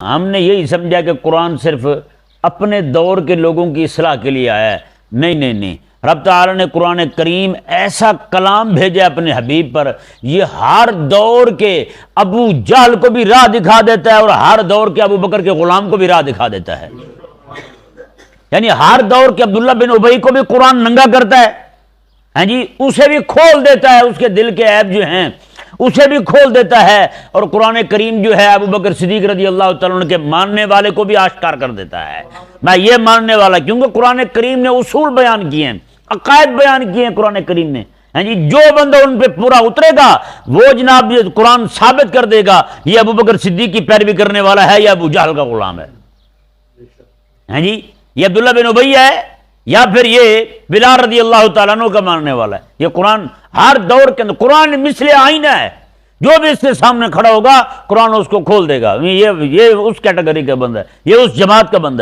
ہم نے یہی سمجھا کہ قرآن صرف اپنے دور کے لوگوں کی اصلاح کے لیے آیا ہے. نہیں. رب تعالی نے قرآن کریم ایسا کلام بھیجا اپنے حبیب پر، یہ ہر دور کے ابو جہل کو بھی راہ دکھا دیتا ہے اور ہر دور کے ابو بکر کے غلام کو بھی راہ دکھا دیتا ہے. یعنی ہر دور کے عبداللہ بن ابی کو بھی قرآن ننگا کرتا ہے، ہاں جی، اسے بھی کھول دیتا ہے، اس کے دل کے عیب جو ہیں اسے بھی کھول دیتا ہے، اور قرآن کریم جو ہے ابو بکر صدیق رضی اللہ تعالیٰ عنہ کے ماننے والے کو بھی آشکار کر دیتا ہے. میں یہ ماننے والا، کیونکہ قرآن کریم نے اصول بیان کیے ہیں، عقائد بیان کیے ہیں قرآن کریم نے، ہاں جی، جو بندہ ان پہ پورا اترے گا وہ جناب یہ قرآن ثابت کر دے گا یہ ابو بکر صدیق کی پیروی کرنے والا ہے یا ابو جہل کا غلام ہے. ہاں جی، یہ عبداللہ بن ابی ہے یا پھر یہ بلال رضی اللہ تعالیٰ عنہ کا ماننے والا ہے. یہ قرآن ہر دور کے اندر، قرآن مثل آئینہ ہے، جو بھی اس کے سامنے کھڑا ہوگا قرآن اس کو کھول دے گا. یہ اس کیٹیگری کا بندہ ہے، یہ اس جماعت کا بندہ ہے.